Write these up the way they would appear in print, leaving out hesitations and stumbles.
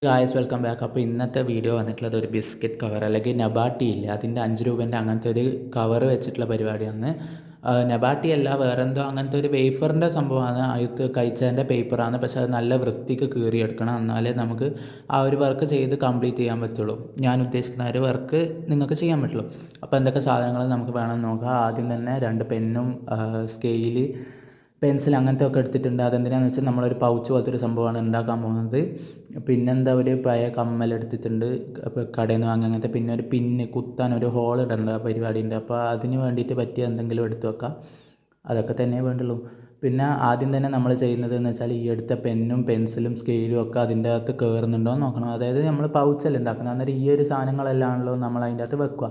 Guys welcome back. അപ്പോൾ ഇന്നത്തെ video വന്നിട്ടുള്ളത് ഒരു ബിസ്ക്കറ്റ് കവർ അല്ലെങ്കിൽ നബാട്ടി ഇല്ലേ അതിൻ്റെ 5 രൂപേൻ്റെ അങ്ങനത്തെ ഒരു കവർ വെച്ചിട്ടുള്ള പരിപാടിയാണ്. നബാട്ടി അല്ല, വേറെന്തോ അങ്ങനത്തെ ഒരു വേഫറിൻ്റെ സംഭവമാണ്. അത് കഴിച്ചതിൻ്റെ പേപ്പറാണ്, പക്ഷേ അത് നല്ല വൃത്തിക്ക് കീറിയെടുക്കണം, എന്നാലേ നമുക്ക് ആ ഒരു വർക്ക് ചെയ്ത് കംപ്ലീറ്റ് ചെയ്യാൻ പറ്റുള്ളൂ. ഞാൻ ഉദ്ദേശിക്കുന്ന ഒരു വർക്ക് നിങ്ങൾക്ക് ചെയ്യാൻ പറ്റുള്ളൂ. അപ്പോൾ എന്തൊക്കെ സാധനങ്ങൾ നമുക്ക് വേണമെന്ന് നോക്കാം. ആദ്യം തന്നെ 2 പെന്നും സ്കെയില്, പെൻസിൽ അങ്ങനത്തെ ഒക്കെ എടുത്തിട്ടുണ്ട്. അതെന്തിനാണെന്ന് വെച്ചാൽ നമ്മളൊരു പൗച്ച് പോലത്തെ ഒരു സംഭവമാണ് ഉണ്ടാക്കാൻ പോകുന്നത്. പിന്നെന്താ, ഒരു പഴയ കമ്മലെടുത്തിട്ടുണ്ട്, അപ്പോൾ കടയിൽ നിന്ന് വാങ്ങി അങ്ങനത്തെ. പിന്നെ ഒരു പിന്ന് കുത്താൻ ഒരു ഹോൾ ഇടേണ്ട പരിപാടിയുണ്ട്, അപ്പോൾ അതിന് വേണ്ടിയിട്ട് പറ്റിയ എന്തെങ്കിലും എടുത്ത് വെക്കാം. അതൊക്കെ തന്നെ വേണ്ടുള്ളൂ. പിന്നെ ആദ്യം തന്നെ നമ്മൾ ചെയ്യുന്നത് എന്ന് വെച്ചാൽ ഈ എടുത്ത പെന്നും പെൻസിലും സ്കെയിലും ഒക്കെ അതിൻ്റെ അകത്ത് കയറുന്നുണ്ടോ എന്ന് നോക്കണം. അതായത് നമ്മൾ പൗച്ചല്ല ഉണ്ടാക്കുന്നത്, അന്നേരം ഈ ഒരു സാധനങ്ങളെല്ലാമാണല്ലോ നമ്മൾ അതിൻ്റെ അകത്ത് വെക്കുക.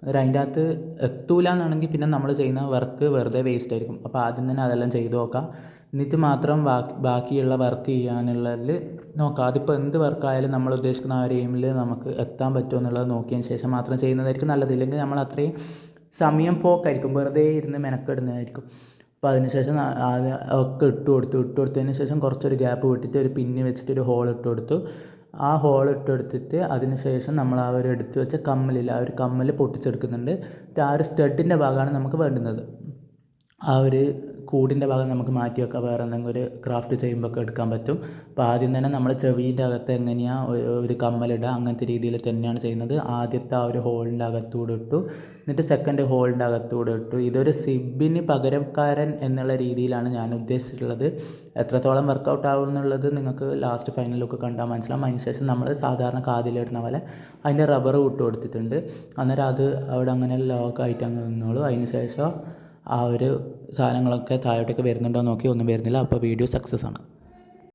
അതിൻ്റെ അകത്ത് എത്തൂല എന്നാണെങ്കിൽ പിന്നെ നമ്മൾ ചെയ്യുന്ന വർക്ക് വെറുതെ വേസ്റ്റ് ആയിരിക്കും. അപ്പോൾ ആദ്യം തന്നെ അതെല്ലാം ചെയ്ത് നോക്കാം, എന്നിട്ട് മാത്രം ബാക്കിയുള്ള വർക്ക് ചെയ്യാനുള്ളതിൽ നോക്കാം. അതിപ്പോൾ എന്ത് വർക്കായാലും നമ്മൾ ഉദ്ദേശിക്കുന്ന ആ ഒരു എയിമിൽ നമുക്ക് എത്താൻ പറ്റുമോ എന്നുള്ളത് നോക്കിയതിന് ശേഷം മാത്രം ചെയ്യുന്നതായിരിക്കും നല്ലത്. ഇല്ലെങ്കിൽ നമ്മൾ അത്രയും സമയം പോക്കായിരിക്കും, വെറുതെ ഇരുന്ന് മെനക്കെടുന്നതായിരിക്കും. അപ്പോൾ അതിനുശേഷം ആദ്യം ഒക്കെ ഇട്ട് കൊടുത്തതിന് ശേഷം കുറച്ചൊരു ഗ്യാപ്പ് വിട്ടിട്ട് ഒരു പിന്നി വെച്ചിട്ട് ഒരു ഹോൾ ഇട്ട് കൊടുത്തു. ആ ഹോൾ ഇട്ടെടുത്തിട്ട് അതിന് ശേഷം നമ്മൾ ആ ഒരു എടുത്ത് വെച്ച കമ്മലില്ല, ആ ഒരു കമ്മൽ പൊട്ടിച്ചെടുക്കുന്നുണ്ട്. ആ ഒരു സ്റ്റഡിൻ്റെ ഭാഗമാണ് നമുക്ക് വേണ്ടുന്നത്. ആ ഒരു കൂടിൻ്റെ ഭാഗം നമുക്ക് മാറ്റി വെക്കാം, വേറെ എന്തെങ്കിലും ഒരു ക്രാഫ്റ്റ് ചെയ്യുമ്പോൾ ഒക്കെ എടുക്കാൻ പറ്റും. അപ്പോൾ ആദ്യം തന്നെ നമ്മൾ ചെവിൻ്റെ അകത്ത് എങ്ങനെയാണ് ഒരു കമ്മലിടുക അങ്ങനത്തെ രീതിയിൽ തന്നെയാണ് ചെയ്യുന്നത്. ആദ്യത്തെ ആ ഒരു ഹോളിൻ്റെ അകത്തൂടെ ഇട്ടു, എന്നിട്ട് സെക്കൻഡ് ഹോളിൻ്റെ അകത്തൂടെ ഇട്ടു. ഇതൊരു സിബിന് പകരക്കാരൻ എന്നുള്ള രീതിയിലാണ് ഞാൻ ഉദ്ദേശിച്ചിട്ടുള്ളത്. എത്രത്തോളം വർക്കൗട്ട് ആവും എന്നുള്ളത് നിങ്ങൾക്ക് ലാസ്റ്റ് ഫൈനൽ ലുക്ക് കണ്ടാൽ മനസ്സിലാവും. അതിന് ശേഷം നമ്മൾ സാധാരണ കാതിലിടുന്ന പോലെ അതിൻ്റെ റബ്ബർ ഇട്ട് കൊടുത്തിട്ടുണ്ട്. അന്നേരം അത് അവിടെ അങ്ങനെ ലോക്കായിട്ട് അങ്ങ് നിന്നോളൂ. അതിന് ശേഷം ആ ഒരു സാധനങ്ങളൊക്കെ താഴോട്ടേക്ക് വരുന്നുണ്ടോ നോക്കി, ഒന്നും വരുന്നില്ല, അപ്പോൾ വീഡിയോ സക്സസ് ആണ്.